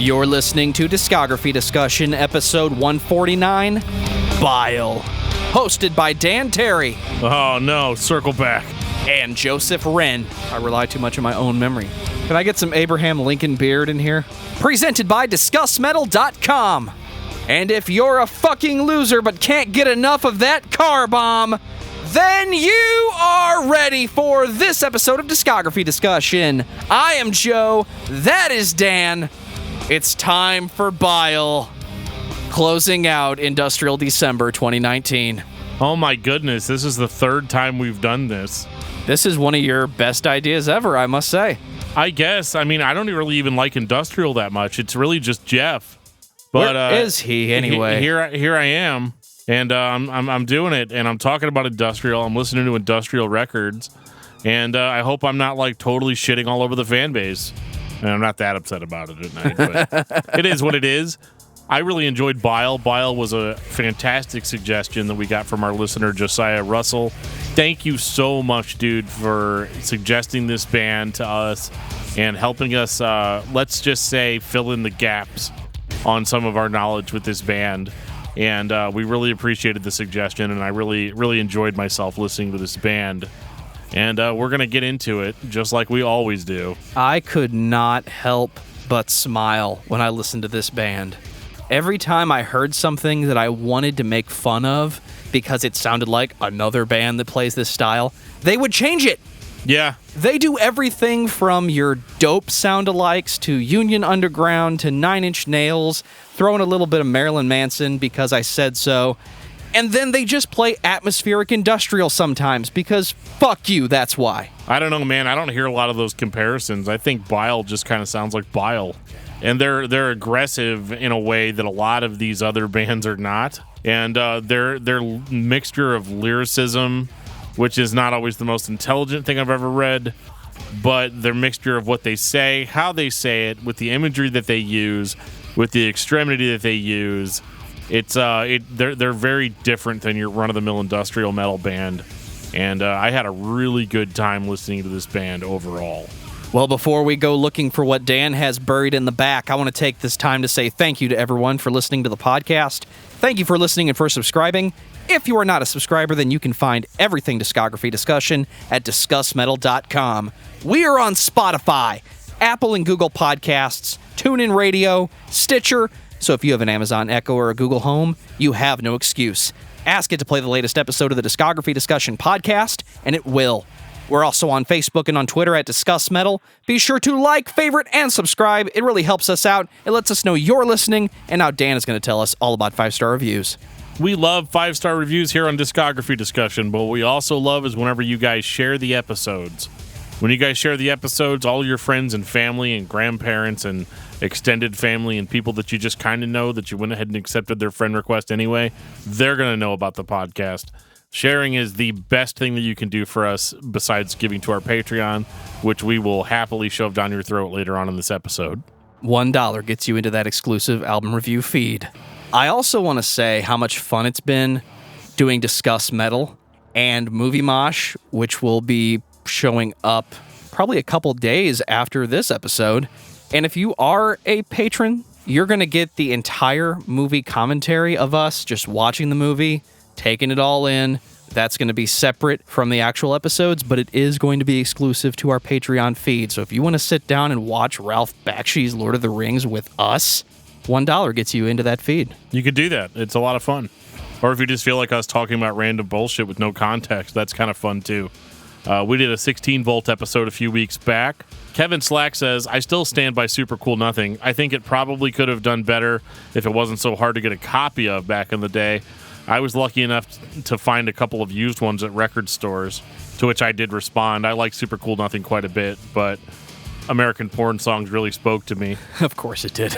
You're listening to Discography Discussion, episode 149, Bile. Hosted by Dan Terry. Oh no, circle back. And Joseph Wren. I rely too much on my own memory. Can I get some Abraham Lincoln beard in here? Presented by discussmetal.com. And if you're a fucking loser but can't get enough of that car bomb, then you are ready for this episode of Discography Discussion. I am Joe. That is Dan. It's time for Bile. Closing out Industrial December 2019. Oh my goodness, this is the third time we've done this. This is one of your best ideas ever, I must say. I guess. I mean, I don't really even like Industrial that much. It's really just Jeff. But where is he anyway? Here I am, and I'm doing it, and I'm talking about Industrial. I'm listening to Industrial records, and I hope I'm not like totally shitting all over the fan base. And I'm not that upset about it at night, but it is what it is. I really enjoyed Bile. Bile was a fantastic suggestion that we got from our listener, Josiah Russell. Thank you so much, dude, for suggesting this band to us and helping us, let's just say, fill in the gaps on some of our knowledge with this band. And we really appreciated the suggestion, and I really, really enjoyed myself listening to this band. And we're going to get into it, just like we always do. I could not help but smile when I listened to this band. Every time I heard something that I wanted to make fun of because it sounded like another band that plays this style, they would change it. Yeah. They do everything from your dope sound-alikes to Union Underground to Nine Inch Nails, throw in a little bit of Marilyn Manson because I said so. And then they just play atmospheric industrial sometimes because fuck you, that's why. I don't know, man. I don't hear a lot of those comparisons. I think Bile just kind of sounds like Bile. And they're aggressive in a way that a lot of these other bands are not. And their mixture of lyricism, which is not always the most intelligent thing I've ever read, but their mixture of what they say, how they say it, with the imagery that they use, with the extremity that they use, they're very different than your run-of-the-mill industrial metal band. And I had a really good time listening to this band overall. Well, before we go looking for what Dan has buried in the back, I want to take this time to say thank you to everyone for listening to the podcast. Thank you for listening and for subscribing. If you are not a subscriber, then you can find everything Discography Discussion at discussmetal.com. We are on Spotify, Apple and Google Podcasts, TuneIn Radio, Stitcher. So if you have an Amazon Echo or a Google Home, you have no excuse. Ask it to play the latest episode of the Discography Discussion podcast, and it will. We're also on Facebook and on Twitter at Discuss Metal. Be sure to like, favorite, and subscribe. It really helps us out. It lets us know you're listening. And now Dan is going to tell us all about 5-star reviews. We love 5-star reviews here on Discography Discussion, but what we also love is whenever you guys share the episodes. When you guys share the episodes, all your friends and family and grandparents and extended family and people that you just kind of know that you went ahead and accepted their friend request anyway, they're going to know about the podcast. Sharing is the best thing that you can do for us besides giving to our Patreon, which we will happily shove down your throat later on in this episode. $1 gets you into that exclusive album review feed. I also want to say how much fun it's been doing Discuss Metal and Movie Mosh, which will be showing up probably a couple days after this episode. And if you are a patron, you're going to get the entire movie commentary of us just watching the movie, taking it all in. That's going to be separate from the actual episodes, but it is going to be exclusive to our Patreon feed. So if you want to sit down and watch Ralph Bakshi's Lord of the Rings with us, $1 gets you into that feed. You could do that. It's a lot of fun. Or if you just feel like us talking about random bullshit with no context, that's kind of fun too. We did a 16-volt episode a few weeks back. Kevin Slack says, I still stand by Super Cool Nothing. I think it probably could have done better if it wasn't so hard to get a copy of back in the day. I was lucky enough to find a couple of used ones at record stores, to which I did respond. I like Super Cool Nothing quite a bit, but American Porn Songs really spoke to me. Of course it did.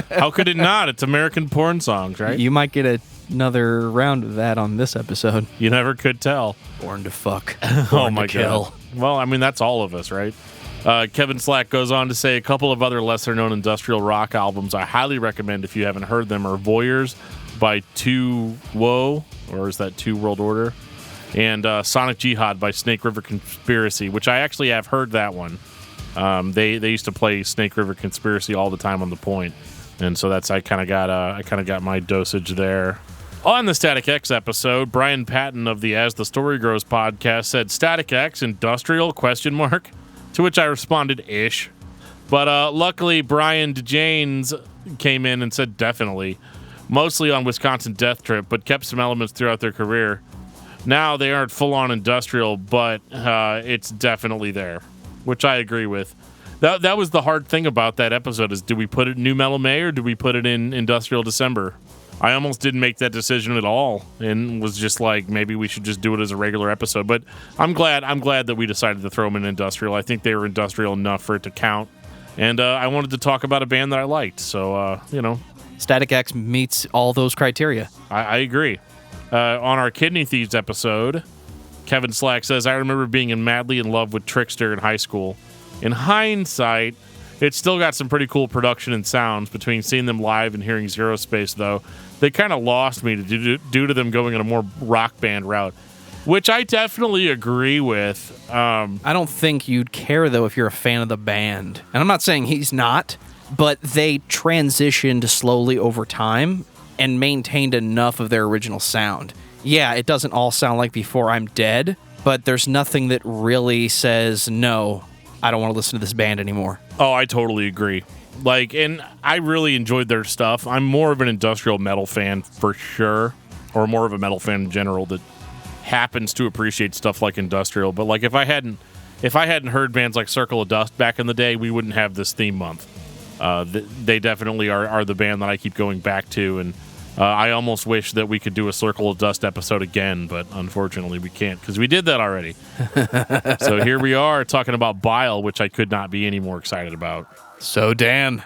How could it not? It's American Porn Songs, right? You might get another round of that on this episode. You never could tell. Born to fuck. Oh my kill. God. Well, I mean, that's all of us, right? Kevin Slack goes on to say a couple of other lesser-known industrial rock albums I highly recommend if you haven't heard them are Voyeurs by 2 Woe, or is that 2 World Order? And Sonic Jihad by Snake River Conspiracy, which I actually have heard that one. They used to play Snake River Conspiracy all the time on the Point, and so that's I kind of got my dosage there. On the Static X episode, Brian Patton of the As the Story Grows podcast said Static X industrial ? To which I responded ish. But luckily Brian DeJanes came in and said definitely. Mostly on Wisconsin Death Trip, but kept some elements throughout their career. Now they aren't full-on industrial, but it's definitely there, which I agree with. That was the hard thing about that episode is do we put it in New Metal May or do we put it in Industrial December? I almost didn't make that decision at all and was just like, maybe we should just do it as a regular episode. But I'm glad that we decided to throw them in Industrial. I think they were industrial enough for it to count. And I wanted to talk about a band that I liked, so, Static X meets all those criteria. I agree. On our Kidney Thieves episode, Kevin Slack says, I remember being madly in love with Trickster in high school. In hindsight, it's still got some pretty cool production and sounds. Between seeing them live and hearing Zero Space, though, they kind of lost me due to them going on a more rock band route, which I definitely agree with. I don't think you'd care, though, if you're a fan of the band. And I'm not saying he's not, but they transitioned slowly over time and maintained enough of their original sound. Yeah, it doesn't all sound like Before I'm Dead, but there's nothing that really says, no, I don't want to listen to this band anymore. Oh, I totally agree. And I really enjoyed their stuff. I'm more of an industrial metal fan for sure, or more of a metal fan in general that happens to appreciate stuff like industrial. But if I hadn't heard bands like Circle of Dust back in the day, we wouldn't have this theme month. They definitely are the band that I keep going back to, and I almost wish that we could do a Circle of Dust episode again, but unfortunately we can't because we did that already. So here we are talking about Bile, which I could not be any more excited about. So Dan,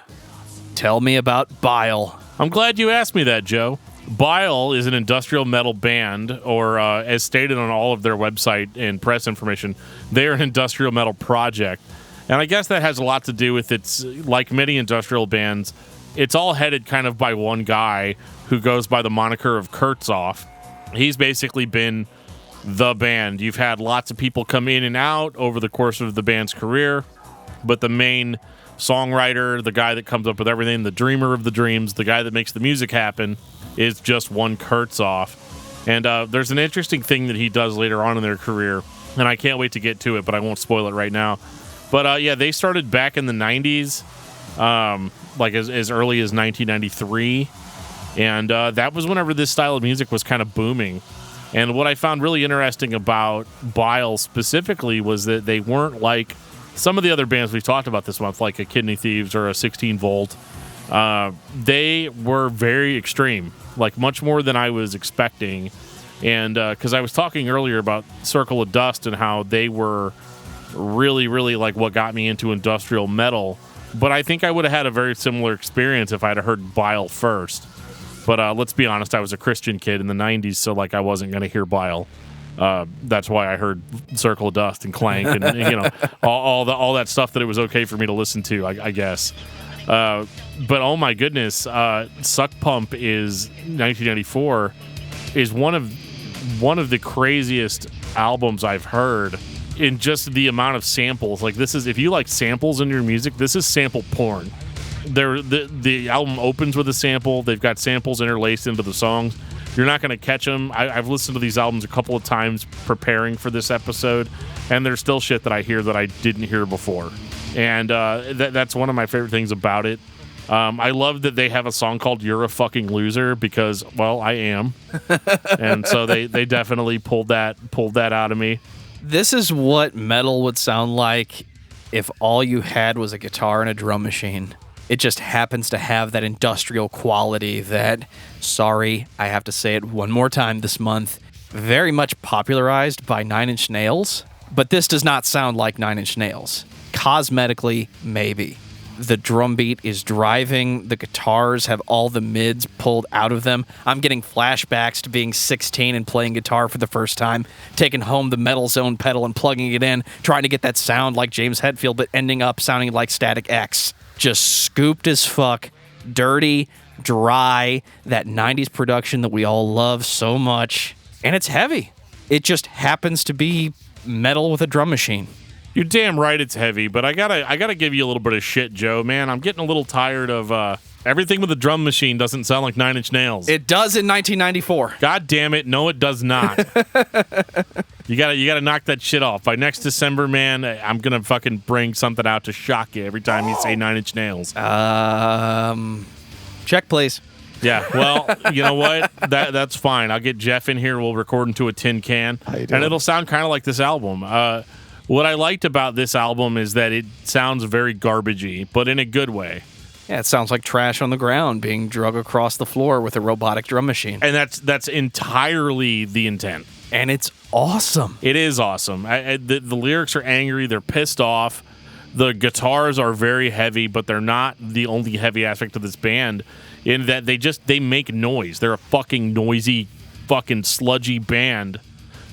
tell me about Bile. I'm glad you asked me that, Joe. Bile is an industrial metal band, or as stated on all of their website and press information, they're an industrial metal project. And I guess that has a lot to do with it's like many industrial bands, it's all headed kind of by one guy who goes by the moniker of Kurtzoff. He's basically been the band. You've had lots of people come in and out over the course of the band's career, but the main songwriter, the guy that comes up with everything, the dreamer of the dreams, the guy that makes the music happen, is just one Kurtzoff. And there's an interesting thing that he does later on in their career, and I can't wait to get to it, but I won't spoil it right now. But they started back in the 90s, as early as 1993, and that was whenever this style of music was kind of booming. And what I found really interesting about Bile specifically was that they weren't like some of the other bands we've talked about this month, like a Kidney Thieves or a 16 Volt. They were very extreme, much more than I was expecting. And because I was talking earlier about Circle of Dust and how they were really, really what got me into industrial metal. But I think I would have had a very similar experience if I'd have heard Bile first. But let's be honest, I was a Christian kid in the 90s, so I wasn't going to hear Bile. That's why I heard Circle of Dust and Clank and all that stuff that it was okay for me to listen to, I guess. But oh my goodness, Suck Pump is 1994 is one of the craziest albums I've heard in just the amount of samples. This is, if you like samples in your music, this is sample porn. The album opens with a sample. They've got samples interlaced into the songs. You're not going to catch them. I've listened to these albums a couple of times preparing for this episode, and there's still shit that I hear that I didn't hear before. And that's one of my favorite things about it. I love that they have a song called You're a Fucking Loser because, well, I am. And so they definitely pulled that out of me. This is what metal would sound like if all you had was a guitar and a drum machine. It just happens to have that industrial quality that, sorry, I have to say it one more time this month, very much popularized by Nine Inch Nails, but this does not sound like Nine Inch Nails. Cosmetically, maybe. The drum beat is driving, the guitars have all the mids pulled out of them. I'm getting flashbacks to being 16 and playing guitar for the first time, taking home the Metal Zone pedal and plugging it in, trying to get that sound like James Hetfield, but ending up sounding like Static X. Just scooped as fuck, dirty, dry, that 90s production that we all love so much. And it's heavy. It just happens to be metal with a drum machine. You're damn right it's heavy, but I gotta give you a little bit of shit, Joe. Man, I'm getting a little tired of everything with the drum machine doesn't sound like Nine Inch Nails. It does in 1994. God damn it, no, it does not. You gotta knock that shit off. By next December, man, I'm gonna fucking bring something out to shock you every time you say Nine Inch Nails. Check, please. Yeah, well, you know what? That's fine. I'll get Jeff in here. We'll record into a tin can, and it'll sound kind of like this album. What I liked about this album is that it sounds very garbagey, but in a good way. Yeah, it sounds like trash on the ground being drug across the floor with a robotic drum machine. And that's entirely the intent. And it's awesome. It is awesome. The lyrics are angry. They're pissed off. The guitars are very heavy, but they're not the only heavy aspect of this band in that they make noise. They're a fucking noisy, fucking sludgy band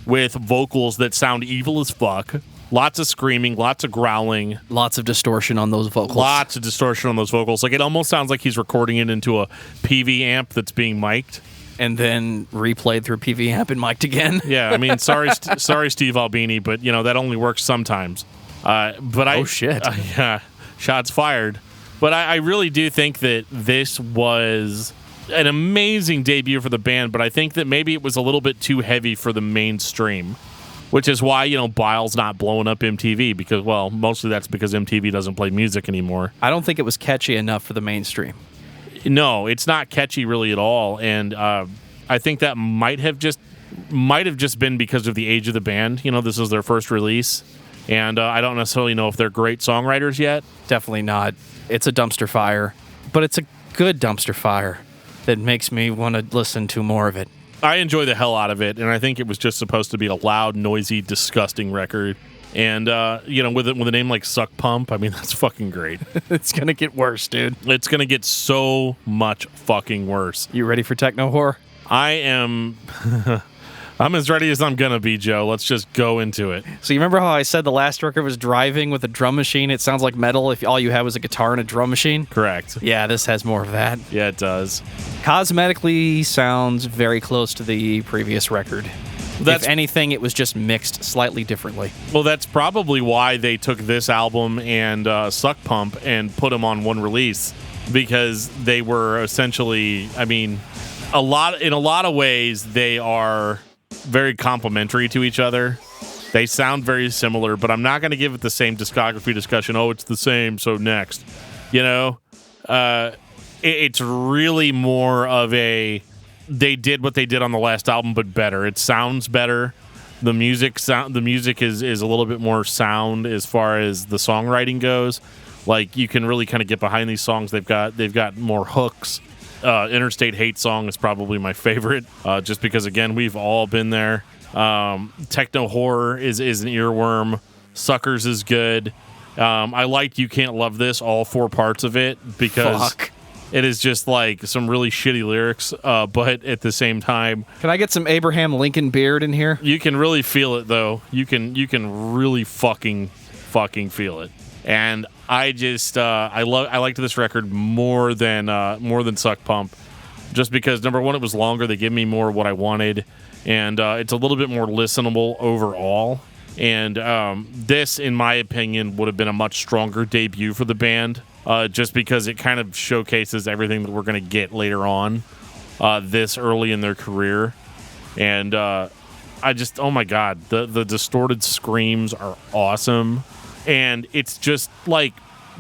with vocals that sound evil as fuck. Lots of screaming, lots of growling. Lots of distortion on those vocals. Lots of distortion on those vocals. Like, it almost sounds like he's recording it into a PV amp that's being mic'd. And then replayed through PV amp and mic'd again. Yeah, I mean, sorry, Steve Albini, but, you know, that only works sometimes. Oh, shit. Yeah, shots fired. But I really do think that this was an amazing debut for the band, but I think that maybe it was a little bit too heavy for the mainstream. Which is why, you know, Bile's not blowing up MTV because, well, mostly that's because MTV doesn't play music anymore. I don't think it was catchy enough for the mainstream. No, it's not catchy really at all, and I think that might have just been because of the age of the band. You know, this is their first release, and I don't necessarily know if they're great songwriters yet. Definitely not. It's a dumpster fire, but it's a good dumpster fire that makes me want to listen to more of it. I enjoy the hell out of it, and I think it was just supposed to be a loud, noisy, disgusting record. And, you know, with a name like Suck Pump, I mean, that's fucking great. It's going to get worse, dude. It's going to get so much fucking worse. You ready for techno horror? I am... I'm as ready as I'm going to be, Joe. Let's just go into it. So you remember how I said the last record was driving with a drum machine? It sounds like metal if all you had was a guitar and a drum machine? Correct. Yeah, this has more of that. Yeah, it does. Cosmetically sounds very close to the previous record. If anything, it was just mixed slightly differently. Well, that's probably why they took this album and Suck Pump and put them on one release, because they were essentially, I mean, in a lot of ways, they are very complementary to each other. They sound very similar, but I'm not going to give it the same discography discussion. Oh, it's the same, so next. You know? It's really more of a... They did what they did on the last album, but better. It sounds better. The music is a little bit more sound as far as the songwriting goes. Like, you can really kind of get behind these songs. They've got more hooks. Interstate Hate Song is probably my favorite, just because, again, we've all been there. Techno Horror is an earworm. Suckers is good. I liked You Can't Love This, all 4 parts of it, because it is just like some really shitty lyrics, but at the same time... Can I get some Abraham Lincoln Beard in here? You can really feel it, though. You can really fucking feel it. And I just I liked this record more than Suck Pump, just because, number one, it was longer. They give me more of what I wanted, and it's a little bit more listenable overall. And this, in my opinion, would have been a much stronger debut for the band, just because it kind of showcases everything that we're going to get later on this early in their career. And I just, oh my God, the distorted screams are awesome. And it's just like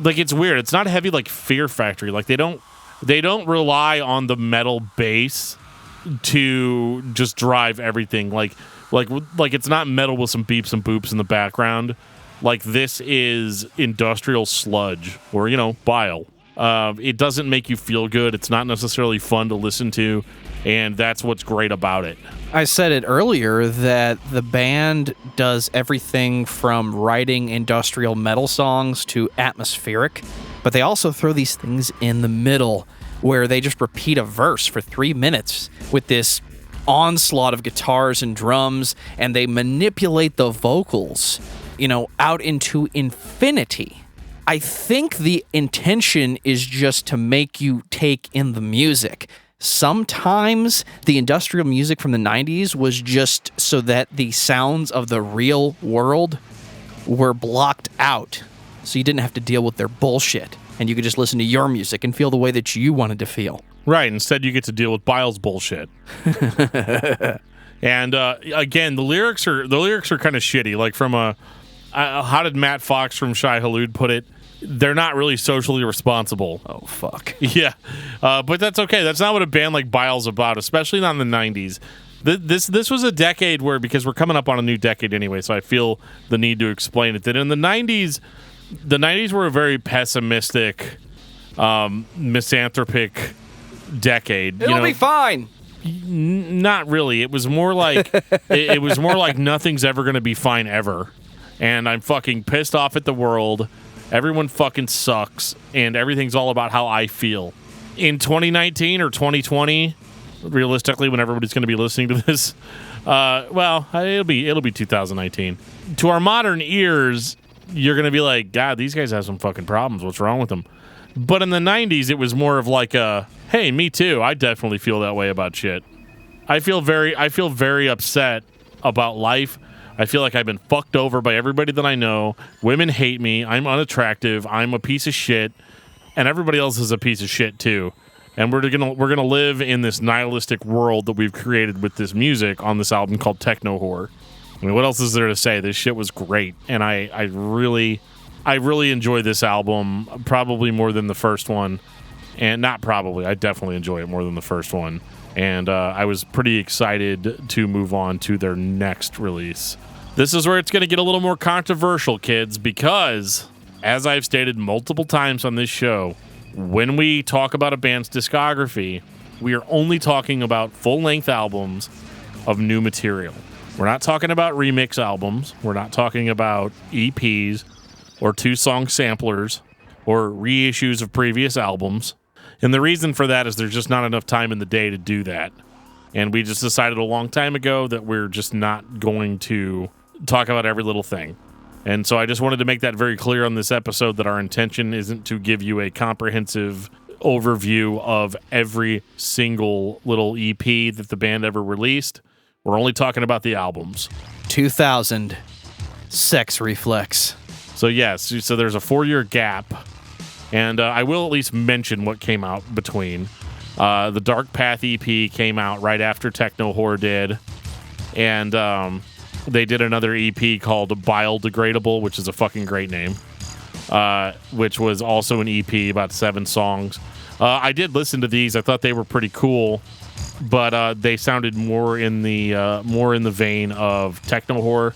it's weird. It's not heavy like Fear Factory. Like, they don't rely on the metal bass to just drive everything. Like it's not metal with some beeps and boops in the background. Like, this is industrial sludge, or, you know, Bile. It doesn't make you feel good. It's not necessarily fun to listen to, and that's what's great about it. I said it earlier that the band does everything from writing industrial metal songs to atmospheric, but they also throw these things in the middle where they just repeat a verse for 3 minutes with this onslaught of guitars and drums, and they manipulate the vocals, you know, out into infinity. I think the intention is just to make you take in the music. Sometimes the industrial music from the 90s was just so that the sounds of the real world were blocked out, so you didn't have to deal with their bullshit, and you could just listen to your music and feel the way that you wanted to feel. Right. Instead, you get to deal with Bile's bullshit. And again, the lyrics are kind of shitty. Like from how did Matt Fox from Shai Hulud put it? They're not really socially responsible. Oh, fuck. Yeah. But that's okay. That's not what a band like Bile's about, especially not in the 90s. This was a decade where, because we're coming up on a new decade anyway, so I feel the need to explain it, that in the 90s were a very pessimistic, misanthropic decade. It'll be fine. Not really. It was more like it was more like nothing's ever going to be fine ever, and I'm fucking pissed off at the world. Everyone fucking sucks, and everything's all about how I feel. In 2019 or 2020, realistically, when everybody's going to be listening to this, it'll be 2019. To our modern ears, you're going to be like, God, these guys have some fucking problems. What's wrong with them? But in the 90s, it was more of like a, hey, me too. I definitely feel that way about shit. I feel very upset about life. I feel like I've been fucked over by everybody that I know. Women hate me. I'm unattractive. I'm a piece of shit. And everybody else is a piece of shit too. And we're gonna live in this nihilistic world that we've created with this music on this album called Techno Horror. I mean, what else is there to say? This shit was great, and I really enjoy this album, probably more than the first one. And not probably, I definitely enjoy it more than the first one. And I was pretty excited to move on to their next release. This is where it's going to get a little more controversial, kids, because, as I've stated multiple times on this show, when we talk about a band's discography, we are only talking about full-length albums of new material. We're not talking about remix albums. We're not talking about EPs or two-song samplers or reissues of previous albums. And the reason for that is there's just not enough time in the day to do that. And we just decided a long time ago that we're just not going to talk about every little thing. And so I just wanted to make that very clear on this episode, that our intention isn't to give you a comprehensive overview of every single little EP that the band ever released. We're only talking about the albums. 2000, Sex Reflex. So yes, so there's a 4-year gap. And I will at least mention what came out between. The Dark Path EP came out right after Techno Horror did. And they did another EP called Bile Degradable, which is a fucking great name, which was also an EP, about 7 songs. I did listen to these. I thought they were pretty cool, but they sounded more in the vein of Techno Horror,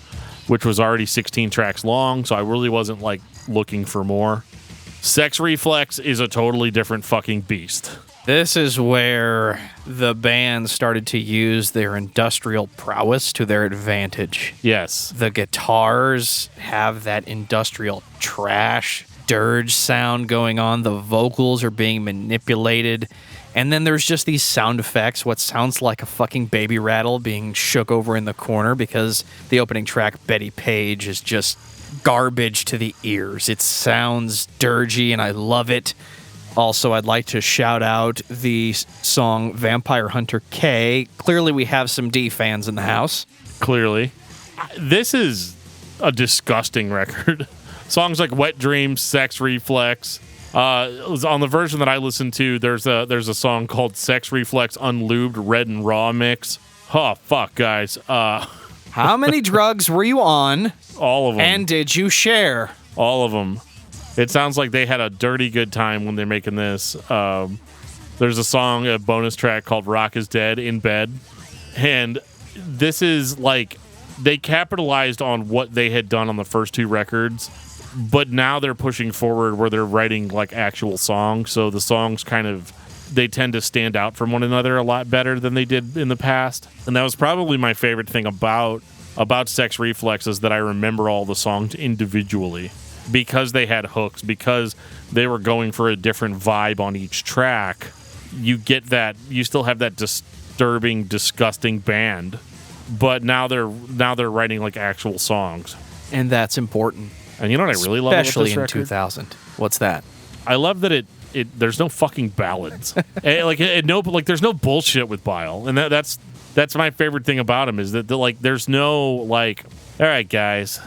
which was already 16 tracks long, so I really wasn't like looking for more. Sex Reflex is a totally different fucking beast. This is where the band started to use their industrial prowess to their advantage. Yes. The guitars have that industrial trash dirge sound going on. The vocals are being manipulated. And then there's just these sound effects, what sounds like a fucking baby rattle being shook over in the corner, because the opening track, Betty Page, is just garbage to the ears. It sounds dirgy, and I love it. Also, I'd like to shout out the song Vampire Hunter K. Clearly, we have some D fans in the house. Clearly. This is a disgusting record. Songs like Wet Dreams, Sex Reflex. On the version that I listened to, there's a song called Sex Reflex Unlubed Red and Raw Mix. Oh, fuck, guys. How many drugs were you on? All of them. And did you share? All of them. It sounds like they had a dirty good time when they're making this. There's a song, a bonus track called Rock is Dead in Bed. And this is like, they capitalized on what they had done on the first 2 records, but now they're pushing forward where they're writing like actual songs. So the songs they tend to stand out from one another a lot better than they did in the past. And that was probably my favorite thing about Sex Reflex, is that I remember all the songs individually, because they had hooks, because they were going for a different vibe on each track. You get that, you still have that disturbing, disgusting band, but now they're writing like actual songs. And that's important. And you know what I really love about this record? Especially in 2000. What's that? I love that it there's no fucking ballads. There's no bullshit with Bile, and that's my favorite thing about him, is that there's no like, all right guys,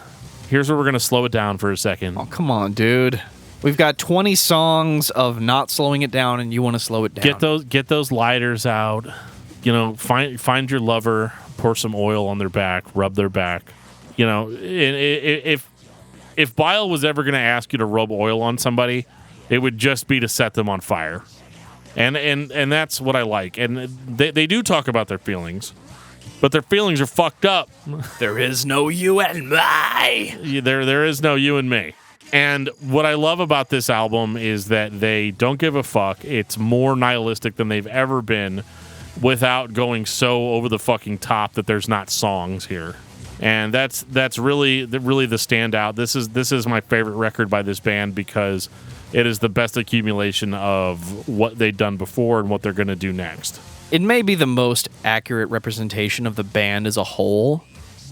Here's where we're going to slow it down for a second. Oh, come on, dude. We've got 20 songs of not slowing it down, and you want to slow it down. Get those lighters out. You know, find your lover, pour some oil on their back, rub their back. You know, if Bile was ever going to ask you to rub oil on somebody, it would just be to set them on fire. And that's what I like. And they do talk about their feelings, but their feelings are fucked up. There is no you and me. There is no you and me. And what I love about this album is that they don't give a fuck. It's more nihilistic than they've ever been without going so over the fucking top that there's not songs here. And that's really the standout. This is my favorite record by this band because it is the best accumulation of what they've done before and what they're going to do next. It may be the most accurate representation of the band as a whole.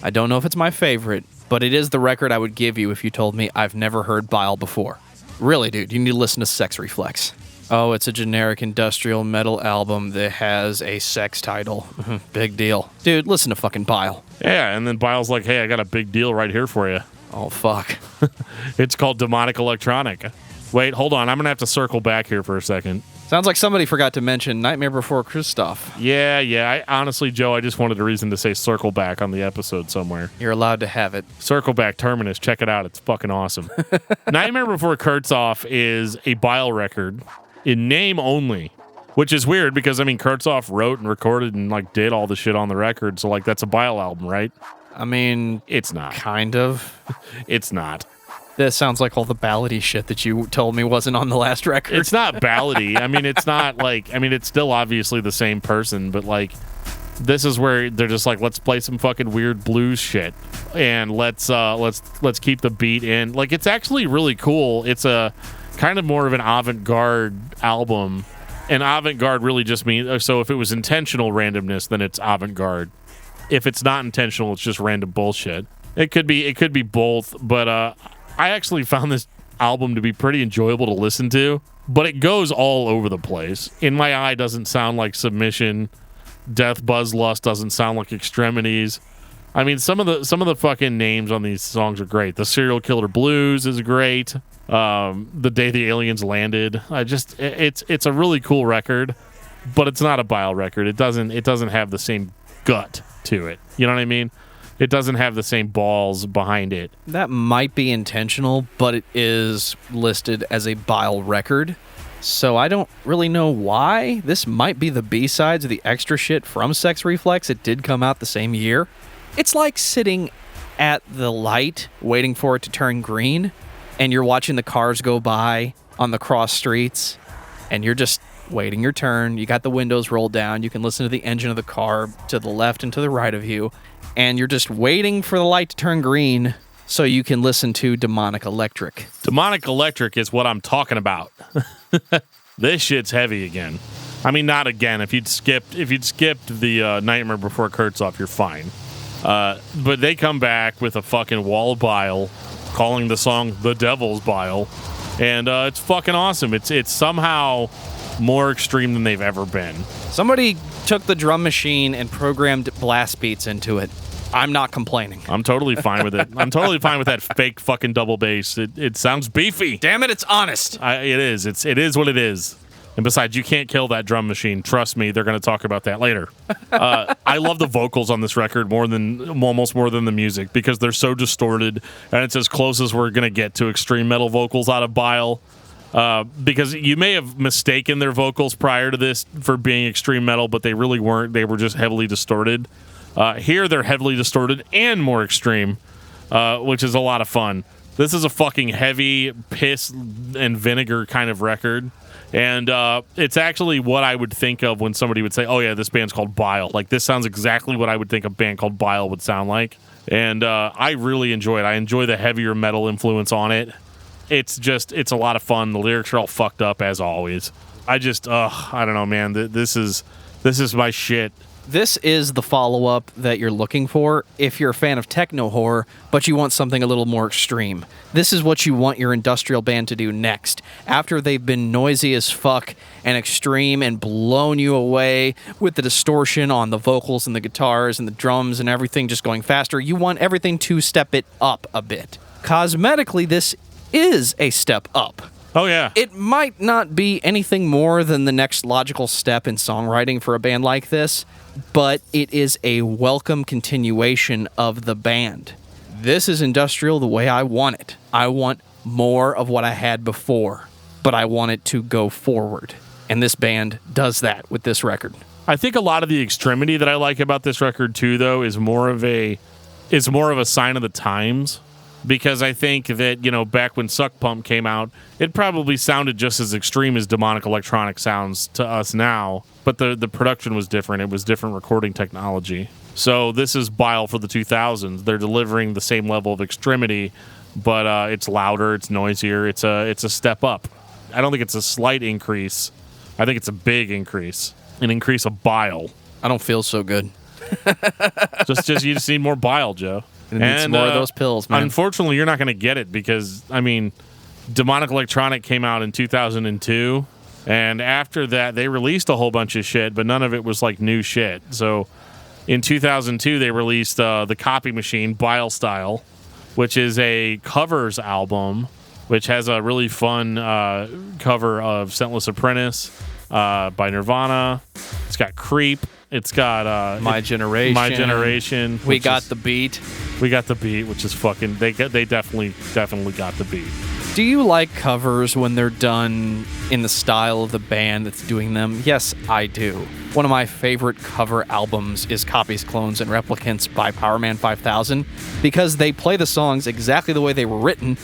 I don't know if it's my favorite, but it is the record I would give you if you told me I've never heard Bile before. Really, dude, you need to listen to Sex Reflex. Oh, it's a generic industrial metal album that has a sex title. Big deal. Dude, listen to fucking Bile. Yeah, and then Bile's like, hey, I got a big deal right here for you. Oh, fuck. It's called Demonic Electronic. Wait, hold on. I'm going to have to circle back here for a second. Sounds like somebody forgot to mention Nightmare Before Christoph. Yeah. Honestly, Joe, I just wanted a reason to say circle back on the episode somewhere. You're allowed to have it. Circle back, Terminus. Check it out. It's fucking awesome. Nightmare Before Kurtzoff is a Bile record in name only, which is weird because, I mean, Kurtzoff wrote and recorded and, like, did all the shit on the record. So, like, that's a Bile album, right? I mean... It's not. Kind of. It's not. This sounds like all the ballady shit that you told me wasn't on the last record. It's not ballady. I mean, it's not like... I mean, it's still obviously the same person, but, like, this is where they're just like, let's play some fucking weird blues shit, and let's keep the beat in. Like, it's actually really cool. It's a kind of more of an avant-garde album, and avant-garde really just means... So if it was intentional randomness, then it's avant-garde. If it's not intentional, it's just random bullshit. It could be both, but I actually found this album to be pretty enjoyable to listen to, but it goes all over the place. In My Eye doesn't sound like Submission. Death Buzz Lust doesn't sound like Extremities. I mean, some of the fucking names on these songs are great. The Serial Killer Blues is great. The Day the Aliens Landed. It's a really cool record, but it's not a Bile record. It doesn't have the same gut to it. You know what I mean? It doesn't have the same balls behind it. That might be intentional, but it is listed as a Bile record. So I don't really know why. This might be the B-sides of the extra shit from Sex Reflex. It did come out the same year. It's like sitting at the light waiting for it to turn green, and you're watching the cars go by on the cross streets, and you're just waiting your turn. You got the windows rolled down. You can listen to the engine of the car to the left and to the right of you. And you're just waiting for the light to turn green so you can listen to Demonic Electric. Demonic Electric is what I'm talking about. This shit's heavy again. I mean, not again. If you'd skipped the Nightmare Before Kurtzoff, you're fine. But they come back with a fucking wall of bile, calling the song "The Devil's Bile," and it's fucking awesome. It's somehow more extreme than they've ever been. Somebody took the drum machine and programmed blast beats into it. I'm not complaining. I'm totally fine with it. I'm totally fine with that fake fucking double bass. It sounds beefy. Damn it, it's honest. It is. It is what it is. And besides, you can't kill that drum machine. Trust me, they're going to talk about that later. I love the vocals on this record almost more than the music because they're so distorted, and it's as close as we're going to get to extreme metal vocals out of Bile. Because you may have mistaken their vocals prior to this for being extreme metal, but they really weren't. They were just heavily distorted. Here, they're heavily distorted and more extreme, which is a lot of fun. This is a fucking heavy piss and vinegar kind of record. And it's actually what I would think of when somebody would say, oh, yeah, this band's called Bile. Like, this sounds exactly what I would think a band called Bile would sound like. And I really enjoy it. I enjoy the heavier metal influence on it. It's a lot of fun. The lyrics are all fucked up, as always. I don't know, man. This is my shit. This is the follow-up that you're looking for if you're a fan of techno horror, but you want something a little more extreme. This is what you want your industrial band to do next. After they've been noisy as fuck and extreme and blown you away with the distortion on the vocals and the guitars and the drums and everything just going faster, you want everything to step it up a bit. cosmetically, this is a step up. Oh, yeah. It might not be anything more than the next logical step in songwriting for a band like this, but it is a welcome continuation of the band. This is industrial the way I want it. I want more of what I had before, but I want it to go forward. And this band does that with this record. I think a lot of the extremity that I like about this record, too, though, is more of a sign of the times. Because I think that, back when Suck Pump came out, it probably sounded just as extreme as Demonic Electronic sounds to us now. But the production was different. It was different recording technology. So this is Bile for the 2000s. They're delivering the same level of extremity, but it's louder, it's noisier, it's a step up. I don't think it's a slight increase. I think it's a big increase. An increase of bile. I don't feel so good. just you just need more bile, Joe. It needs more of those pills, man. Unfortunately, you're not going to get it because, Demonic Electronic came out in 2002, and after that, they released a whole bunch of shit, but none of it was, new shit. So, in 2002, they released the Copy Machine, Bile Style, which is a covers album, which has a really fun cover of Scentless Apprentice by Nirvana. It's got Creep. It's got My Generation. We got the beat, which is fucking. They definitely got the beat. Do you like covers when they're done in the style of the band that's doing them? Yes, I do. One of my favorite cover albums is Copies, Clones, and Replicants by Powerman 5000 because they play the songs exactly the way they were written,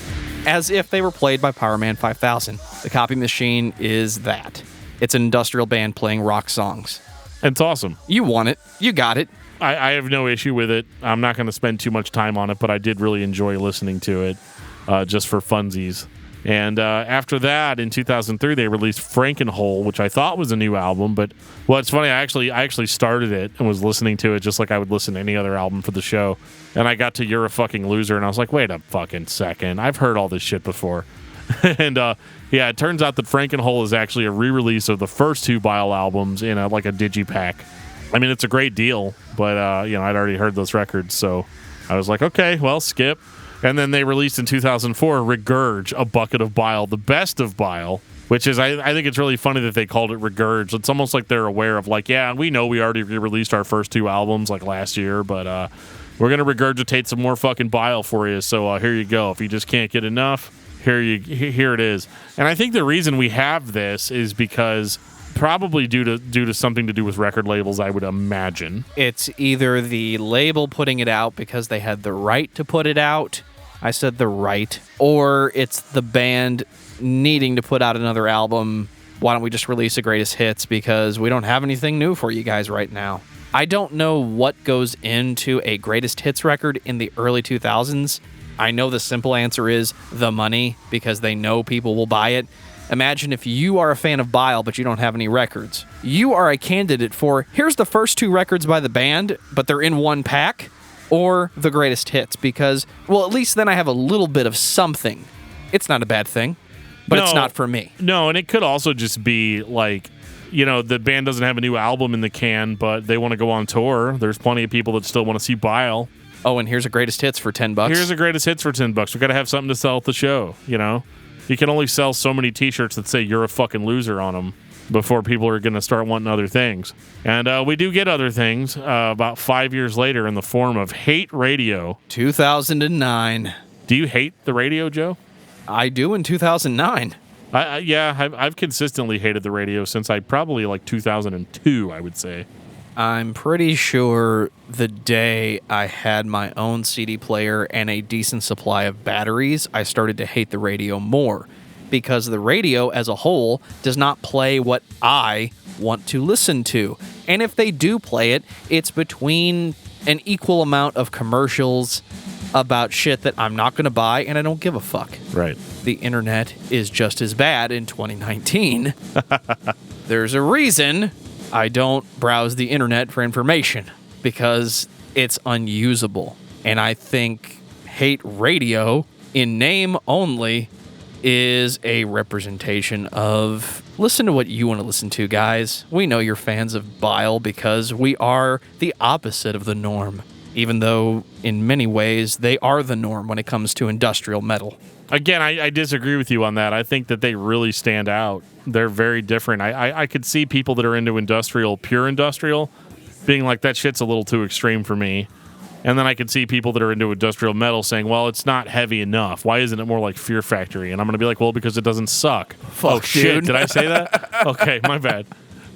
as if they were played by Powerman 5000. The Copy Machine is that. It's an industrial band playing rock songs. It's awesome. You want it. You got it. I have no issue with it. I'm not going to spend too much time on it, but I did really enjoy listening to it just for funsies. And after that, in 2003, they released Frankenhole, which I thought was a new album. But, it's funny. I actually started it and was listening to it just like I would listen to any other album for the show. And I got to You're a Fucking Loser, and I was like, wait a fucking second. I've heard all this shit before. And, it turns out that Frankenhole is actually a re-release of the first two Bile albums in a digipack. It's a great deal, but, I'd already heard those records, so I was like, okay, well, skip. And then they released in 2004 Regurge, a bucket of bile, the best of Bile, which is, I think it's really funny that they called it Regurge. It's almost like they're aware of, we know we already re-released our first two albums, last year, but we're going to regurgitate some more fucking Bile for you, so here you go. If you just can't get enough, here it is. And I think the reason we have this is because probably due to something to do with record labels, I would imagine. It's either the label putting it out because they had the right to put it out. I said the right. Or it's the band needing to put out another album. Why don't we just release the greatest hits because we don't have anything new for you guys right now. I don't know what goes into a greatest hits record in the early 2000s. I know the simple answer is the money because they know people will buy it. Imagine if you are a fan of Bile but you don't have any records. You are a candidate for, here's the first two records by the band, but they're in one pack, or the greatest hits because, at least then I have a little bit of something. It's not a bad thing, but it's not for me. No, and it could also just be the band doesn't have a new album in the can, but they want to go on tour. There's plenty of people that still want to see Bile. Oh, and here's a greatest hits for $10. Here's a greatest hits for $10. We got to have something to sell at the show, You can only sell so many T-shirts that say "You're a fucking loser" on them before people are going to start wanting other things. And we do get other things about 5 years later in the form of Hate Radio. 2009. Do you hate the radio, Joe? I do in 2009. I've consistently hated the radio since probably 2002, I would say. I'm pretty sure the day I had my own CD player and a decent supply of batteries, I started to hate the radio more because the radio as a whole does not play what I want to listen to. And if they do play it, it's between an equal amount of commercials about shit that I'm not going to buy and I don't give a fuck. Right. The internet is just as bad in 2019. There's a reason I don't browse the internet for information because it's unusable. And I think Hate Radio, in name only, is a representation of listen to what you want to listen to, guys. We know you're fans of Bile because we are the opposite of the norm. even though in many ways they are the norm when it comes to industrial metal. Again, I disagree with you on that. I think that they really stand out. They're very different. I could see people that are into pure industrial, being like, that shit's a little too extreme for me. And then I could see people that are into industrial metal saying, well, it's not heavy enough. Why isn't it more like Fear Factory? And I'm going to be like, well, because it doesn't suck. Fuck, oh, shit. dude. Did I say that? Okay, my bad.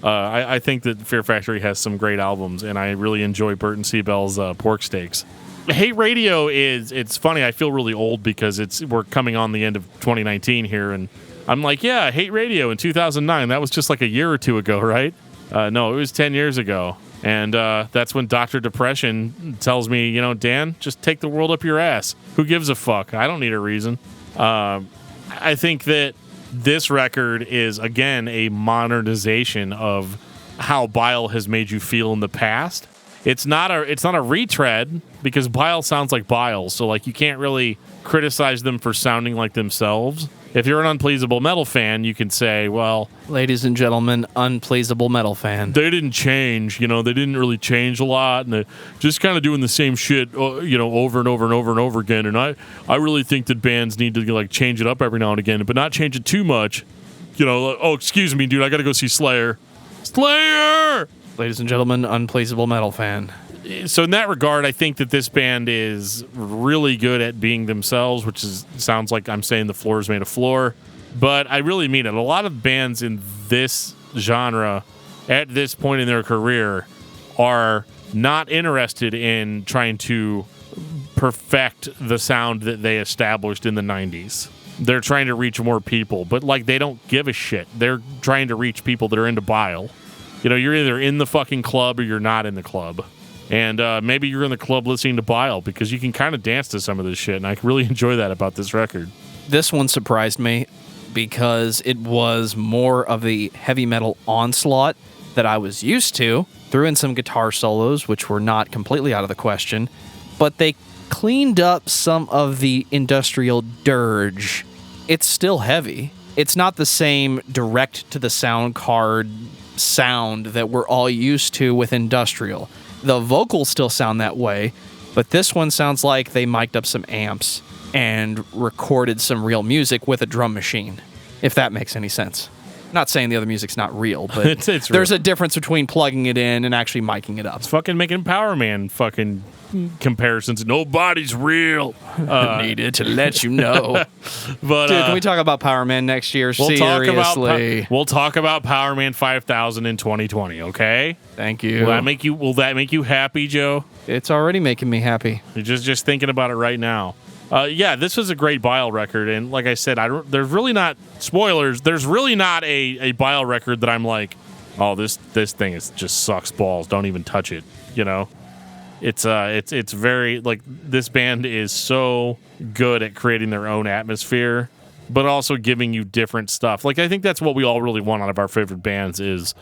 I think that Fear Factory has some great albums, and I really enjoy Burton Seabell's Pork Steaks. Hate Radio it's funny. I feel really old because we're coming on the end of 2019 here, and I'm like, yeah, Hate Radio in 2009. That was just like a year or two ago, right? No, it was 10 years ago. And that's when Dr. Depression tells me, Dan, just take the world up your ass. Who gives a fuck? I don't need a reason. I think that this record is, again, a modernization of how Bile has made you feel in the past. It's not a retread because Bile sounds like Bile, so like you can't really criticize them for sounding like themselves. If you're an Unpleasable Metal fan, you can say, well, ladies and gentlemen, Unpleasable Metal fan. They didn't change, they didn't really change a lot, and they're just kind of doing the same shit, over and over and over and over again. And I really think that bands need to like change it up every now and again, but not change it too much. Oh, excuse me, dude, I got to go see Slayer. Slayer! Ladies and gentlemen, Unpleasable Metal fan. So in that regard, I think that this band is really good at being themselves, which sounds like I'm saying the floor is made of floor, but I really mean it. A lot of bands in this genre at this point in their career are not interested in trying to perfect the sound that they established in the 90s. They're trying to reach more people, but like they don't give a shit. They're trying to reach people that are into Bile. You're either in the fucking club or you're not in the club. And maybe you're in the club listening to Bile because you can kind of dance to some of this shit, and I really enjoy that about this record. This one surprised me because it was more of the heavy metal onslaught that I was used to. Threw in some guitar solos, which were not completely out of the question, but they cleaned up some of the industrial dirge. It's still heavy. It's not the same direct to the sound card sound that we're all used to with industrial. The vocals still sound that way, but this one sounds like they mic'd up some amps and recorded some real music with a drum machine, if that makes any sense. Not saying the other music's not real, but it's there's real. A difference between plugging it in and actually micing it up. It's fucking making Power Man fucking comparisons. Nobody's real. Needed to let you know. But dude, can we talk about Power Man next year? Seriously. We'll talk about Power Man 5000 in 2020, okay? Thank you. Will that make you happy, Joe? It's already making me happy. You're just thinking about it right now. Yeah, this was a great Bile record, and like I said, there's really not spoilers. There's really not a Bile record that I'm like, oh, this thing just sucks balls. Don't even touch it. It's very like this band is so good at creating their own atmosphere, but also giving you different stuff. Like I think that's what we all really want out of our favorite bands is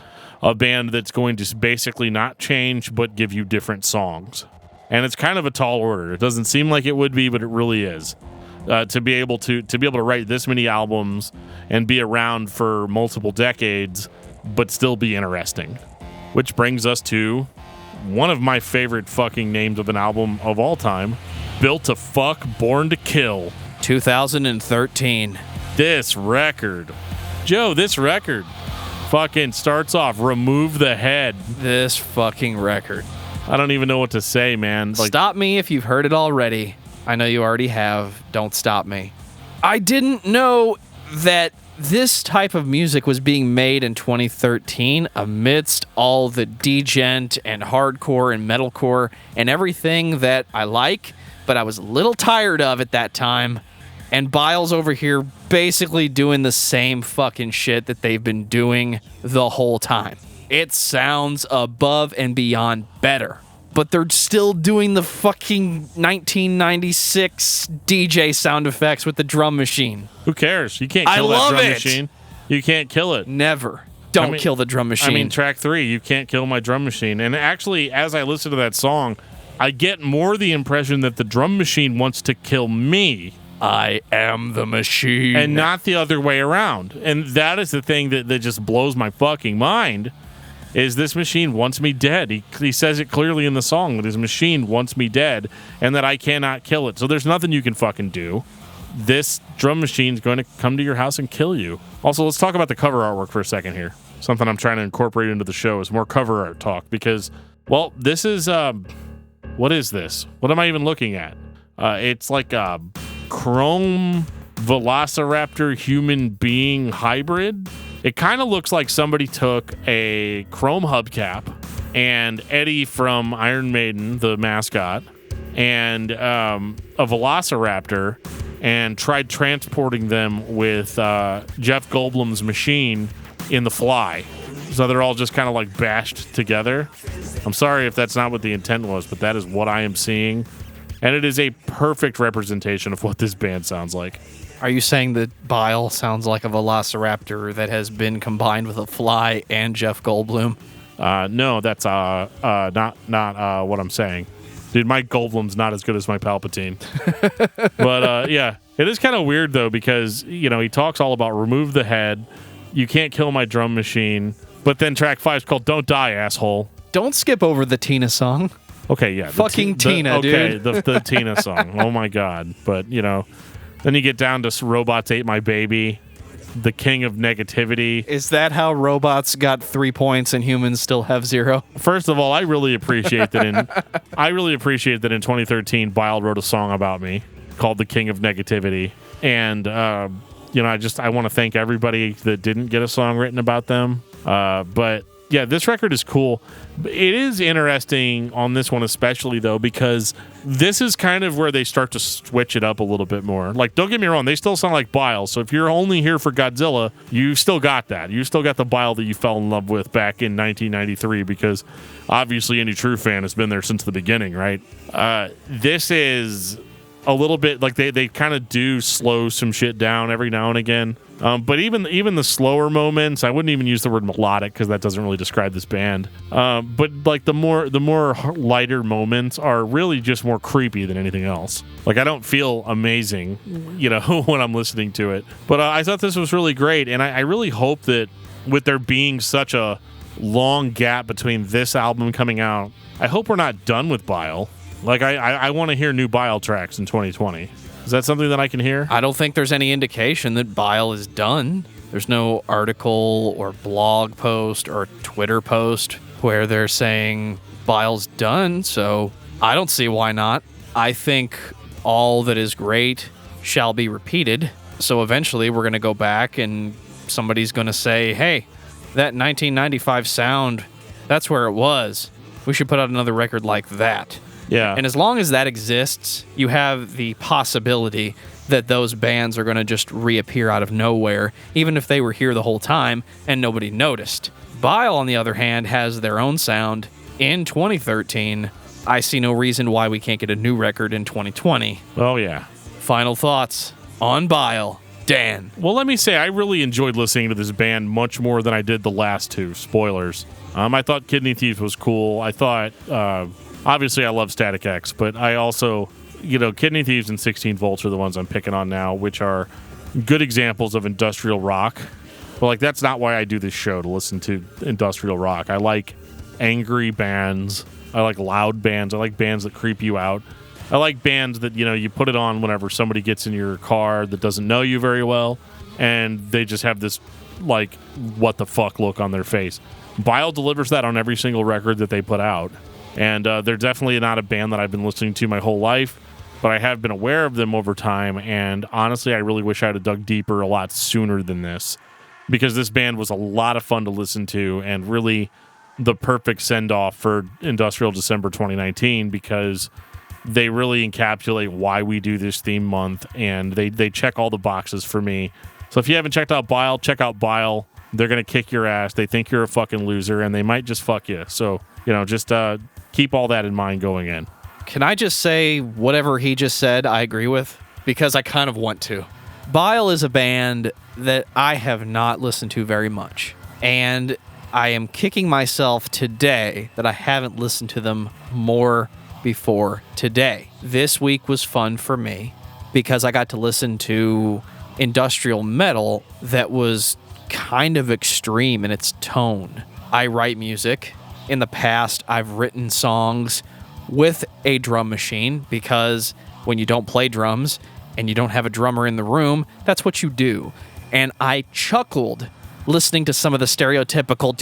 a band that's going to basically not change but give you different songs. And it's kind of a tall order. It doesn't seem like it would be, but it really is. To be able to write this many albums and be around for multiple decades, but still be interesting. Which brings us to one of my favorite fucking names of an album of all time, Built to Fuck, Born to Kill. 2013. This record. Joe, this record fucking starts off, Remove the Head. This fucking record. I don't even know what to say, man. Stop me if you've heard it already. I know you already have. Don't stop me. I didn't know that this type of music was being made in 2013 amidst all the degent and hardcore and metalcore and everything that I like, but I was a little tired of at that time. And Bile's over here basically doing the same fucking shit that they've been doing the whole time. It sounds above and beyond better. But they're still doing the fucking 1996 DJ sound effects with the drum machine. Who cares? You can't kill that drum machine. You can't kill it. Never. Don't kill the drum machine. Track 3, you can't kill my drum machine. And actually, as I listen to that song, I get more the impression that the drum machine wants to kill me. I am the machine. And not the other way around. And that is the thing that just blows my fucking mind. is this machine wants me dead. He says it clearly in the song that his machine wants me dead and that I cannot kill it. So there's nothing you can fucking do. This drum machine's going to come to your house and kill you. Also, let's talk about the cover artwork for a second here. Something I'm trying to incorporate into the show is more cover art talk because, well, this is, what is this? What am I even looking at? It's like a chrome velociraptor human being hybrid. It kind of looks like somebody took a chrome hubcap and Eddie from Iron Maiden, the mascot, and a velociraptor and tried transporting them with Jeff Goldblum's machine in The Fly. So they're all just kind of like bashed together. I'm sorry if that's not what the intent was, but that is what I am seeing. And it is a perfect representation of what this band sounds like. Are you saying that Bile sounds like a velociraptor that has been combined with a fly and Jeff Goldblum? No, that's not what I'm saying. Dude, Mike Goldblum's not as good as my Palpatine. But yeah, it is kind of weird though because, you know, he talks all about remove the head, you can't kill my drum machine, but then track 5 is called Don't Die, Asshole. Don't skip over the Tina song. Okay, yeah. Fucking Tina, dude. Okay, the Tina song. Oh my God. But, you know, then you get down to Robots Ate My Baby, the king of negativity. Is that how robots got 3 points and humans still have 0? First of all, I really appreciate that in 2013 Bile wrote a song about me called The King of Negativity. And you know, I want to thank everybody that didn't get a song written about them. But yeah, this record is cool. It is interesting on this one especially, though, because this is kind of where they start to switch it up a little bit more. Like, don't get me wrong, they still sound like Bile. So if you're only here for Godzilla, you still got that. You still got the Bile that you fell in love with back in 1993, because obviously any true fan has been there since the beginning, right? This is a little bit like they kind of do slow some shit down every now and again. But even the slower moments, I wouldn't even use the word melodic because that doesn't really describe this band. But like the more lighter moments are really just more creepy than anything else. Like, I don't feel amazing, you know, when I'm listening to it. But I thought this was really great, and I really hope that with there being such a long gap between this album coming out, I hope we're not done with Bile. Like, I want to hear new Bile tracks in 2020. Is that something that I can hear? I don't think there's any indication that Bile is done. There's no article or blog post or Twitter post where they're saying Bile's done, so I don't see why not. I think all that is great shall be repeated. So eventually we're going to go back and somebody's going to say, hey, that 1995 sound, that's where it was. We should put out another record like that. Yeah. And as long as that exists, you have the possibility that those bands are going to just reappear out of nowhere, even if they were here the whole time and nobody noticed. Bile, on the other hand, has their own sound. In 2013, I see no reason why we can't get a new record in 2020. Oh, yeah. Final thoughts on Bile. Dan. Well, let me say, I really enjoyed listening to this band much more than I did the last two. Spoilers. I thought Kidney Thief was cool. I thought... obviously, I love Static X, but I also, you know, Kidney Thieves and 16 Volts are the ones I'm picking on now, which are good examples of industrial rock. But, like, that's not why I do this show, to listen to industrial rock. I like angry bands. I like loud bands. I like bands that creep you out. I like bands that, you know, you put it on whenever somebody gets in your car that doesn't know you very well, and they just have this, like, what the fuck look on their face. Bile delivers that on every single record that they put out. And they're definitely not a band that I've been listening to my whole life, but I have been aware of them over time. And honestly, I really wish I'd have dug deeper a lot sooner than this, because this band was a lot of fun to listen to and really the perfect send-off for Industrial December 2019, because they really encapsulate why we do this theme month, and they check all the boxes for me. So if you haven't checked out Bile, check out Bile. They're going to kick your ass. They think you're a fucking loser, and they might just fuck you. So, you know, just... keep all that in mind going in. Can I just say whatever he just said I agree with? Because I kind of want to. Bile is a band that I have not listened to very much. And I am kicking myself today that I haven't listened to them more before today. This week was fun for me because I got to listen to industrial metal that was kind of extreme in its tone. I write music. In the past, I've written songs with a drum machine because when you don't play drums and you don't have a drummer in the room, that's what you do. And I chuckled listening to some of the stereotypical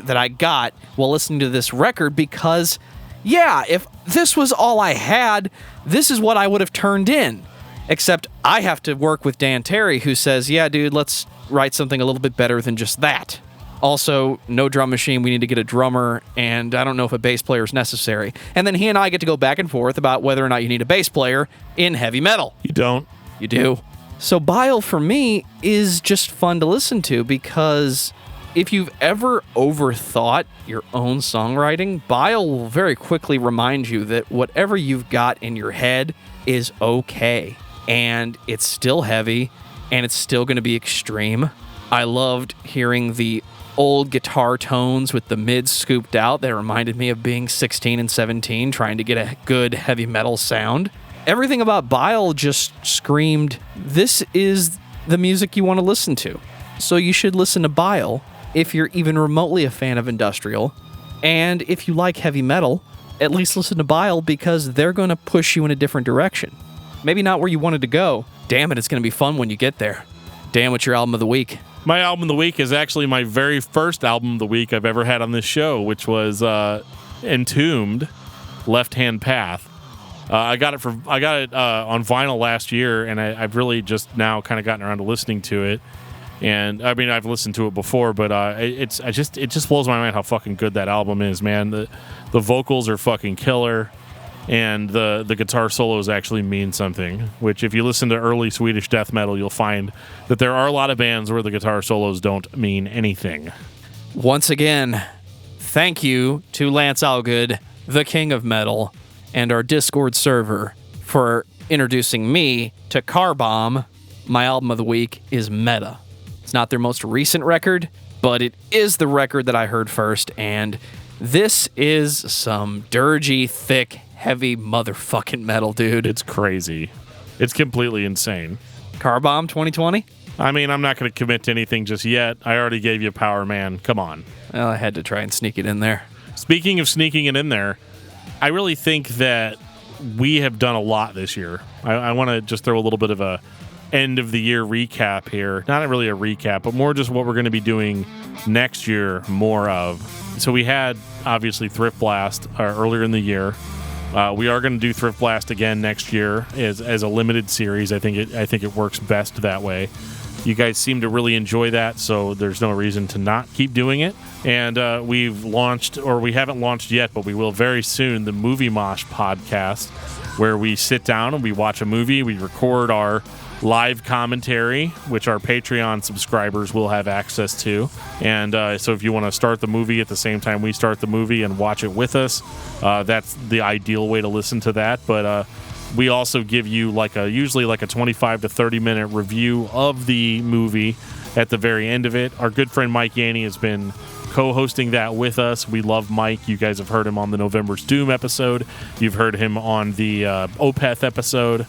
that I got while listening to this record because, yeah, if this was all I had, this is what I would have turned in. Except I have to work with Dan Terry, who says, yeah, dude, let's write something a little bit better than just that. Also, no drum machine, we need to get a drummer, and I don't know if a bass player is necessary. And then he and I get to go back and forth about whether or not you need a bass player in heavy metal. You don't. You do. So Bile, for me, is just fun to listen to because if you've ever overthought your own songwriting, Bile will very quickly remind you that whatever you've got in your head is okay. And it's still heavy, and it's still going to be extreme. I loved hearing the old guitar tones with the mids scooped out that reminded me of being 16 and 17 trying to get a good heavy metal sound. Everything about Bile just screamed, this is the music you want to listen to. So you should listen to Bile if you're even remotely a fan of industrial. And if you like heavy metal, at least listen to Bile because they're going to push you in a different direction. Maybe not where you wanted to go. Damn it, it's going to be fun when you get there. Dan, what's your album of the week? My album of the week is actually my very first album of the week I've ever had on this show, which was Entombed, Left Hand Path. I got it on vinyl last year, and I've really just now kind of gotten around to listening to it. And I mean, I've listened to it before, but it just blows my mind how fucking good that album is, man. The vocals are fucking killer, and the guitar solos actually mean something. Which, if you listen to early Swedish death metal, you'll find that there are a lot of bands where the guitar solos don't mean anything. Once again, thank you to Lance Allgood, the king of metal, and our Discord server for introducing me to Car Bomb. My album of the week is Meta. It's not their most recent record, but it is the record that I heard first, and this is some dirgy, thick, heavy motherfucking metal, dude. It's crazy. It's completely insane. Car Bomb 2020? I mean, I'm not going to commit to anything just yet. I already gave you Power Man. Come on. Well, I had to try and sneak it in there. Speaking of sneaking it in there, I really think that we have done a lot this year. I want to just throw a little bit of a end of the year recap here. Not really a recap, but more just what we're going to be doing next year more of. So we had, obviously, Thrift Blast earlier in the year. We are going to do Thrift Blast again next year as a limited series. I think it works best that way. You guys seem to really enjoy that, so there's no reason to not keep doing it. And we've launched, or we haven't launched yet, but we will very soon, the Movie Mosh podcast, where we sit down and we watch a movie. We record our live commentary, which our Patreon subscribers will have access to. And so if you want to start the movie at the same time we start the movie and watch it with us, that's the ideal way to listen to that. But we also give you usually a 25 to 30 minute review of the movie at the very end of it. Our good friend Mike Yanni has been co-hosting that with us. We love Mike. You guys have heard him on the November's Doom episode. You've heard him on the Opeth episode.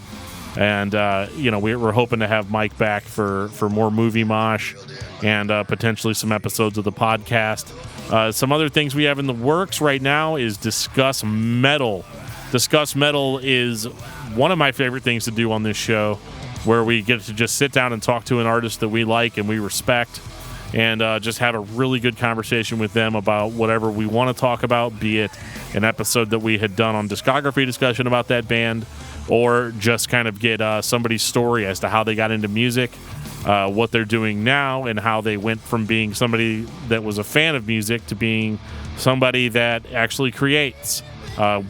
And, we're hoping to have Mike back for more Movie Mosh and potentially some episodes of the podcast. Some other things we have in the works right now is Discuss Metal. Discuss Metal is one of my favorite things to do on this show, where we get to just sit down and talk to an artist that we like and we respect, and just have a really good conversation with them about whatever we want to talk about, be it an episode that we had done on Discography Discussion about that band, or just kind of get somebody's story as to how they got into music, what they're doing now, and how they went from being somebody that was a fan of music to being somebody that actually creates.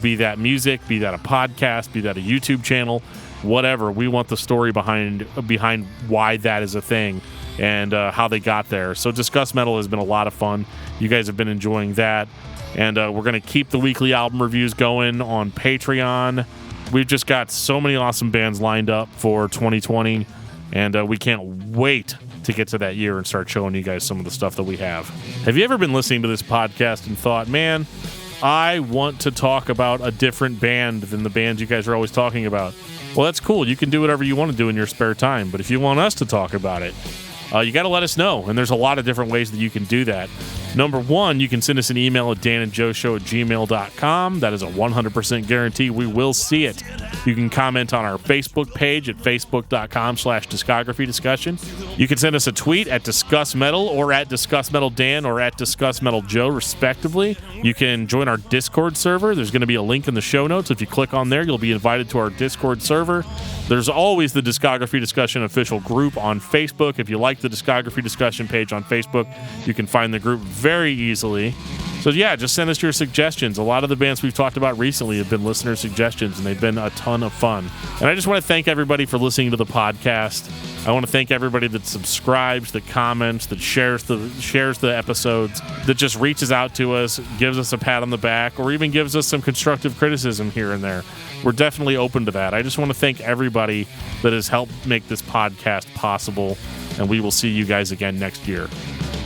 Be that music, be that a podcast, be that a YouTube channel, whatever. We want the story behind why that is a thing and how they got there. So Discuss Metal has been a lot of fun. You guys have been enjoying that. And we're going to keep the weekly album reviews going on Patreon. We've just got so many awesome bands lined up for 2020, and we can't wait to get to that year and start showing you guys some of the stuff that we have. Have you ever been listening to this podcast and thought, man, I want to talk about a different band than the bands you guys are always talking about? Well, that's cool. You can do whatever you want to do in your spare time, but if you want us to talk about it, you got to let us know, and there's a lot of different ways that you can do that. Number one, you can send us an email at danandjoeshow@gmail.com. That is a 100% guarantee. We will see it. You can comment on our Facebook page at facebook.com/discography discussion. You can send us a tweet at discussmetal or at discussmetaldan or at discussmetaljoe, respectively. You can join our Discord server. There's going to be a link in the show notes. If you click on there, you'll be invited to our Discord server. There's always the Discography Discussion official group on Facebook. If you like the Discography Discussion page on Facebook, you can find the group very easily. So yeah, just send us your suggestions. A lot of the bands we've talked about recently have been listener suggestions, and they've been a ton of fun. And I just want to thank everybody for listening to the podcast. I want to thank everybody that subscribes, that comments, that shares the episodes, that just reaches out to us, gives us a pat on the back, or even gives us some constructive criticism here and there. We're definitely open to that. I just want to thank everybody that has helped make this podcast possible, and we will see you guys again next year.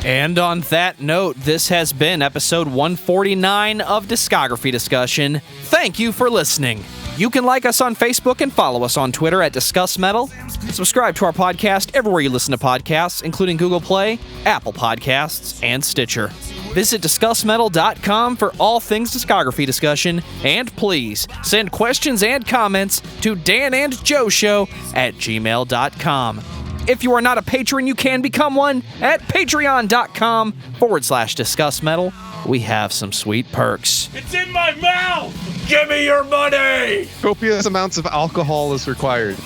And on that note, this has been episode 149 of Discography Discussion. Thank you for listening. You can like us on Facebook and follow us on Twitter at discussmetal. Subscribe to our podcast everywhere you listen to podcasts, including Google Play, Apple Podcasts, and Stitcher. Visit discussmetal.com for all things discography discussion, and please send questions and comments to danandjoeshow@gmail.com. If you are not a patron, you can become one at patreon.com/discussmetal. We have some sweet perks. It's in my mouth! Give me your money! Copious amounts of alcohol is required.